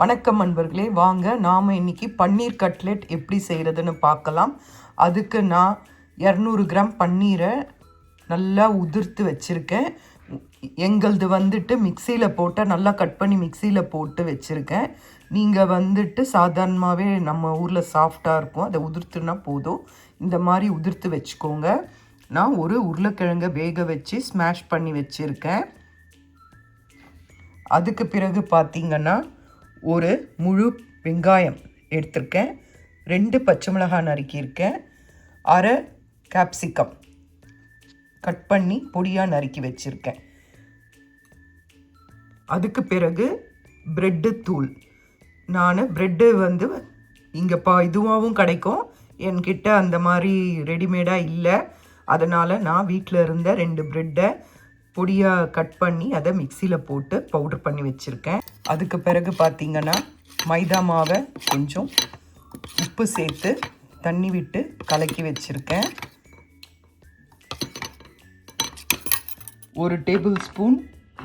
வணக்கம் நண்பர்களே, வாங்க நாம் இன்றைக்கி பன்னீர் கட்லெட் எப்படி செய்கிறதுன்னு பார்க்கலாம். அதுக்கு நான் 200 கிராம் பன்னீரை நல்லா உதிர்த்து வச்சுருக்கேன். எங்களது வந்துட்டு மிக்சியில் போட்டு நல்லா கட் பண்ணி மிக்சியில் போட்டு வச்சுருக்கேன். நீங்கள் வந்துட்டு சாதாரணமாகவே நம்ம ஊரில் சாஃப்டாக இருக்கும், அதை உதிர்த்துனா போதும். இந்த மாதிரி உதிர்த்து வச்சுக்கோங்க. நான் ஒரு உருளைக்கிழங்கை வேக வச்சு ஸ்மாஷ் பண்ணி வச்சுருக்கேன். அதுக்கு பிறகு பார்த்திங்கன்னா ஒரு முழு வெங்காயம் எடுத்திருக்கேன், 2 பச்சை மிளகாய் நறுக்கியிருக்கேன், அரை கேப்சிகம் கட் பண்ணி பொடியாக நறுக்கி வச்சுருக்கேன். அதுக்கு பிறகு ப்ரெட்டு தூள். நான் ப்ரெட்டு வந்து இங்கே இதுவாகவும் கிடைக்கும், என்கிட்ட அந்த மாதிரி ரெடிமேடாக இல்லை. அதனால் நான் வீட்டில் இருந்த 2 ப்ரெட்டை பொடியாக கட் பண்ணி அதை மிக்சியில் போட்டு பவுட்ரு பண்ணி வச்சுருக்கேன். அதுக்கு பிறகு பார்த்திங்கன்னா மைதா மாவை கொஞ்சம் உப்பு சேர்த்து தண்ணி விட்டு கலக்கி வச்சுருக்கேன். 1 டேபிள் ஸ்பூன்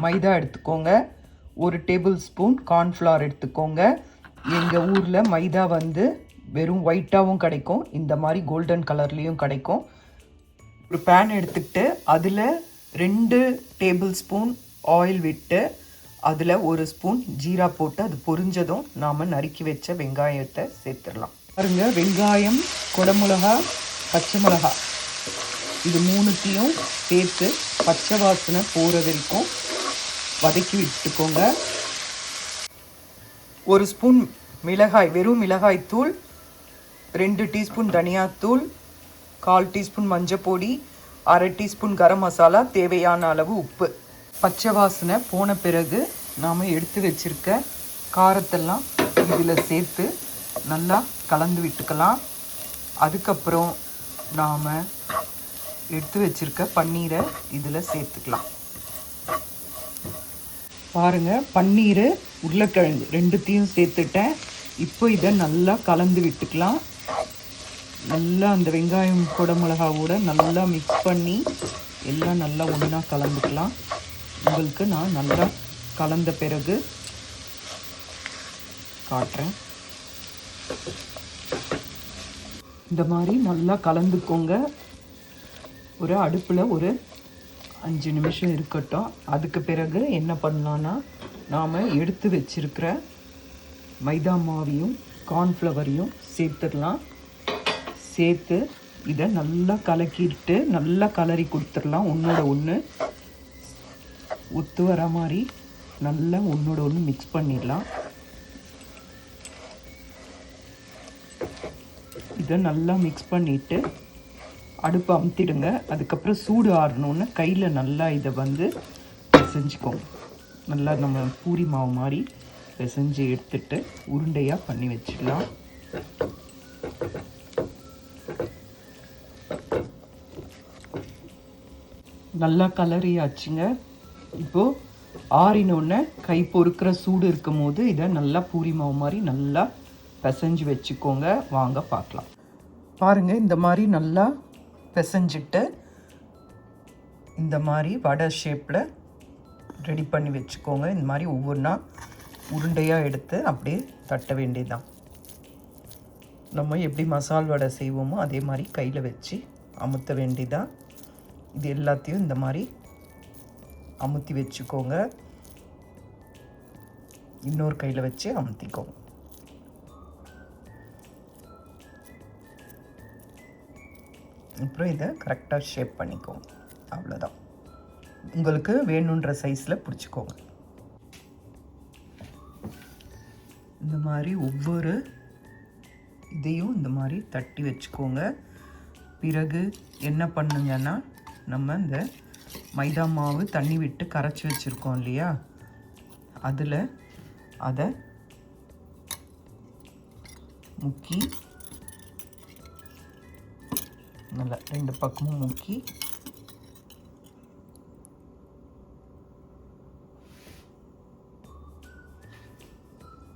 மைதா எடுத்துக்கோங்க, 1 டேபிள் ஸ்பூன் கார்ன்ஃப்ளவர் எடுத்துக்கோங்க. எங்கள் ஊரில் மைதா வந்து வெறும் ஒயிட்டாகவும் கிடைக்கும், இந்த மாதிரி கோல்டன் கலர்லேயும் கிடைக்கும். ஒரு பேன் எடுத்துக்கிட்டு அதில் 2 டேபிள் ஸ்பூன் ஆயில் விட்டு அதில் 1 ஸ்பூன் ஜீரா போட்டு அது பொரிஞ்சதும் நாம் நறுக்கி வச்ச வெங்காயத்தை சேர்த்துடலாம். பாருங்கள், வெங்காயம், குடமிளகா, பச்சை மிளகா இது 3த்தையும் சேர்த்து பச்சை வாசனை போகிற வரைக்கும் வதக்கி விட்டுக்கோங்க. 1 ஸ்பூன் மிளகாய், வெறும் மிளகாய் தூள், 2 டீஸ்பூன் தனியாத்தூள், 1/4 டீஸ்பூன் மஞ்சள் பொடி, 1/2 டீஸ்பூன் கரம் மசாலா, தேவையான அளவு உப்பு. பச்சை வாசனை போன பிறகு நாம் எடுத்து வச்சுருக்க காரத்தெல்லாம் இதில் சேர்த்து நல்லா கலந்து விட்டுக்கலாம். அதுக்கப்புறம் நாம் எடுத்து வச்சுருக்க பன்னீரை இதில் சேர்த்துக்கலாம். பாருங்கள், பன்னீர், உருளைக்கிழங்கு 2த்தையும் சேர்த்துட்டேன். இப்போ இதை நல்லா கலந்து விட்டுக்கலாம். நல்லா அந்த வெங்காயம் குடமிளகாவோட நல்லா மிக்ஸ் பண்ணி எல்லாம் நல்லா ஒன்றா கலந்துக்கலாம். உங்களுக்கு நான் நல்லா கலந்த பிறகு காட்டுறேன். இந்த மாதிரி நல்லா கலந்துக்கோங்க. ஒரு அடுப்பில் ஒரு 5 நிமிஷம் இருக்கட்டும். அதுக்கு பிறகு என்ன பண்ணலான்னா, நாம் எடுத்து வச்சிருக்கிற மைதா மாவையும் கார்ன்ஃப்ளவரையும் சேர்த்துடலாம். சேர்த்து இதை நல்லா கலக்கிட்டு நல்லா கலரி கொடுத்துடலாம். ஒன்றோட ஒன்று ஒத்து வர மாதிரி நல்லா ஒன்றோட ஒன்று மிக்ஸ் பண்ணிடலாம். இதை நல்லா மிக்ஸ் பண்ணிவிட்டு அடுப்பை அமுத்திடுங்க. அதுக்கப்புறம் சூடு ஆறணுன்னு கையில் நல்லா இதை வந்து பிசைஞ்சிக்கோங்க. நல்லா நம்ம பூரி மாவு மாதிரி பிசைஞ்சு எடுத்துட்டு உருண்டையாக பண்ணி வச்சிடலாம். நல்லா கலரியாச்சுங்க. இப்போது ஆறினோடனே கை பொறுக்கிற சூடு இருக்கும் போது இதை நல்லா பூரி மாவு மாதிரி நல்லா பிசைஞ்சு வச்சுக்கோங்க. வாங்க பார்க்கலாம். பாருங்கள், இந்த மாதிரி நல்லா பிசைஞ்சிட்டு இந்த மாதிரி வடை ஷேப்பில் ரெடி பண்ணி வச்சுக்கோங்க. இந்த மாதிரி ஒவ்வொன்றா உருண்டையாக எடுத்து அப்படியே தட்ட வேண்டியதுதான். நம்ம எப்படி மசால் வடை செய்வோமோ அதே மாதிரி கையில் வச்சு அமுத்த வேண்டியதான். இது எல்லாத்தையும் இந்த மாதிரி அமுத்தி வச்சுக்கோங்க. இன்னொரு கையில் வச்சு அமுத்திக்கோங்க. அப்புறம் இதை கரெக்டாக ஷேப் பண்ணிக்கோங்க. அவ்வளோதான். உங்களுக்கு வேணுன்ற சைஸில் பிடிச்சிக்கோங்க. இந்த மாதிரி ஒவ்வொரு இதையும் இந்த மாதிரி தட்டி வச்சுக்கோங்க. பிறகு என்ன பண்ணுங்கன்னா, நம்ம இந்த மைதா மாவு தண்ணி விட்டு கரைச்சி வச்சுருக்கோம் இல்லையா, அதில் அதை முக்கி நல்லா 2 பக்கமும் முக்கி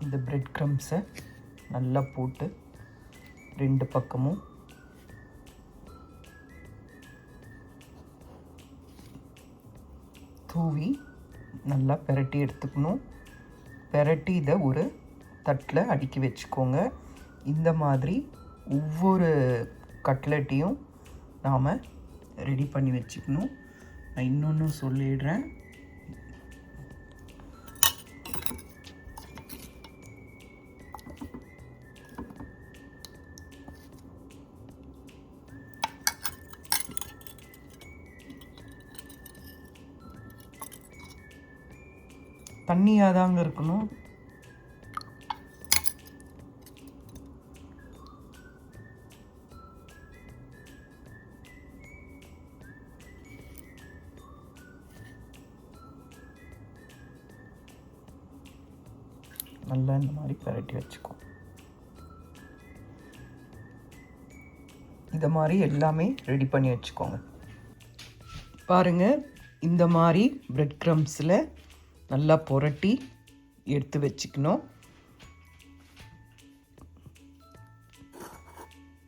இந்த பிரெட் க்ரம்ஸை நல்லா போட்டு 2 பக்கமும் தூவி நல்லா பெரட்டி எடுத்துக்கணும். பெரட்டி இதை ஒரு தட்டில் அடுக்கி வச்சுக்கோங்க. இந்த மாதிரி ஒவ்வொரு கட்லெட்டையும் நாம் ரெடி பண்ணி வச்சுக்கணும். நான் இன்னொன்று சொல்லிடுறேன். தண்ணியாக தாங்க இருக்கணும். நல்லா இந்த மாதிரி பரட்டி வச்சுக்கோ. இந்த மாதிரி எல்லாமே ரெடி பண்ணி வச்சுக்கோங்க. பாருங்கள், இந்த மாதிரி பிரெட் க்ரம்ஸில் நல்லா புரட்டி எடுத்து வச்சுக்கணும்.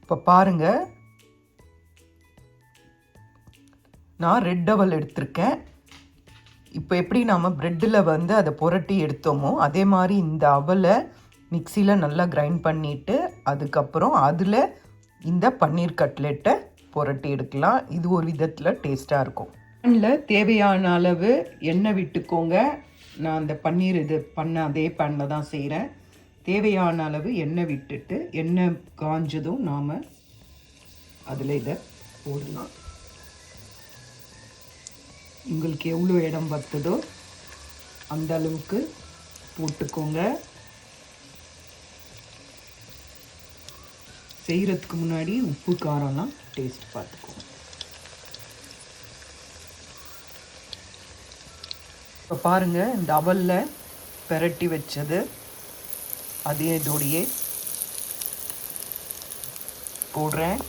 இப்போ பாருங்கள், நான் ரெட் அவல் எடுத்திருக்கேன். இப்போ எப்படி நாம் ப்ரெட்டில் வந்து அதை புரட்டி எடுத்தோமோ அதே மாதிரி இந்த அவலை மிக்சியில் நல்லா கிரைண்ட் பண்ணிவிட்டு அதுக்கப்புறம் அதில் இந்த பன்னீர் கட்லெட்டை புரட்டி எடுக்கலாம். இது ஒரு விதத்தில் டேஸ்ட்டாக இருக்கும். பேனில் தேவையான அளவு எண்ணெய் விட்டுக்கோங்க. நான் அந்த பன்னீர் இது பண்ண அதே பேனில் தான் செய்கிறேன். தேவையான அளவு எண்ணெய் விட்டுட்டு எண்ணெய் காஞ்சதும் நாம் அதில் இதை போடலாம். உங்களுக்கு எவ்வளோ இடம் பத்துதோ அந்த அளவுக்கு போட்டுக்கோங்க. செய்கிறதுக்கு முன்னாடி உப்பு காரம்லாம் டேஸ்ட் பார்த்துக்கோங்க. இப்போ பாருங்கள், இந்த அவலில் பெரட்டி வச்சது அதே இதோடையே போடுறேன்.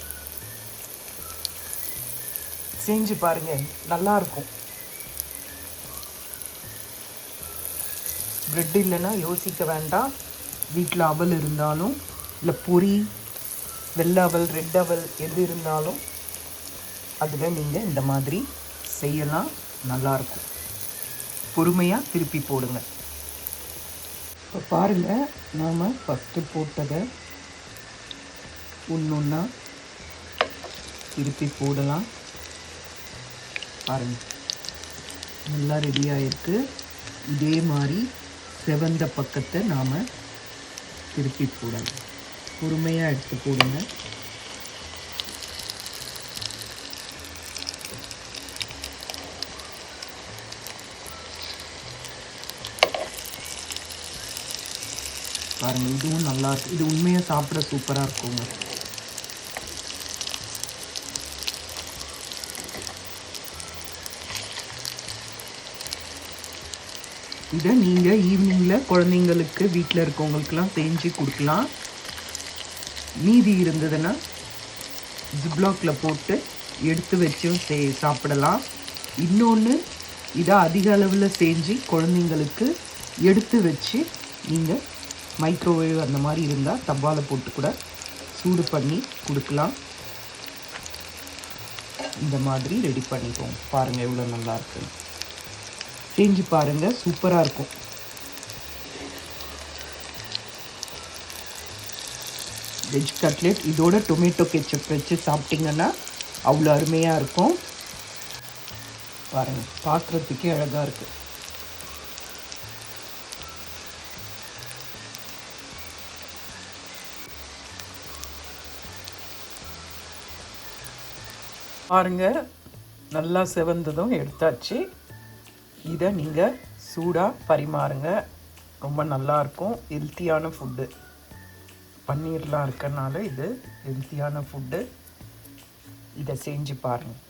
செஞ்சு பாருங்கள், நல்லாயிருக்கும். ப்ரெட் இல்லைன்னா யோசிக்க வேண்டாம். வீட்டில் அவல் இருந்தாலும் இல்லை பொரி, வெள்ளை அவல், ரெட் அவல் எது இருந்தாலும் அதில் நீங்கள் இந்த மாதிரி செய்யலாம். நல்லாயிருக்கும். பொறுமையாக திருப்பி போடுங்க. இப்போ பாருங்கள், நாம் ஃபஸ்ட்டு போட்டதை ஒன்றா திருப்பி போடலாம். பாருங்கள், நல்லா ரெடியாக இருக்குது. இதே மாதிரி செவந்த பக்கத்தை நாம் திருப்பி போடலாம். பொறுமையாக எடுத்து போடுங்க. பாருங்கள், இதுவும் நல்லாயிருக்கு. இது உண்மையாக சாப்பிட சூப்பராக இருக்குங்க. இதை நீங்கள் ஈவினிங்கில் குழந்தைங்களுக்கு வீட்டில் இருக்கவங்களுக்கெல்லாம் செஞ்சு கொடுக்கலாம். மீதி இருந்ததுன்னா ஜிப்லாக்கில் போட்டு எடுத்து வச்சும் சாப்பிடலாம். இன்னொன்று, இதை அதிக அளவில் செஞ்சு குழந்தைங்களுக்கு எடுத்து வச்சு நீங்கள் மைக்ரோவேவ் அந்த மாதிரி இருந்தால் டப்பாவில் போட்டு கூட சூடு பண்ணி கொடுக்கலாம். இந்த மாதிரி ரெடி பண்ணிக்கோங்க. பாருங்கள் எவ்வளோ நல்லாயிருக்கு. செஞ்சு பாருங்கள், சூப்பராக இருக்கும். வெஜ் கட்லெட் இதோட டொமேட்டோ கெச்சப் வச்சு சாப்பிட்டிங்கன்னா அவ்வளோ அருமையாக இருக்கும். பாருங்கள், பார்க்குறதுக்கே அழகாக இருக்குது. பாருங்கள், நல்லா செவந்ததும் எடுத்தாச்சு. இதை நீங்கள் சூடாக பரிமாறுங்க. ரொம்ப நல்லாயிருக்கும். ஹெல்த்தியான ஃபுட்டு, பன்னீர்லாம் இருக்கனால இது ஹெல்த்தியான ஃபுட்டு. இதை செஞ்சு பாருங்கள்.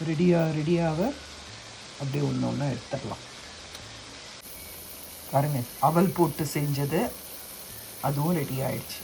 ரெடியாக அப்படியே ஒன்று எடுத்துடலாம். பாருங்கள், அவல் போட்டு செஞ்சது அதுவும் ரெடி ஆயிடுச்சு.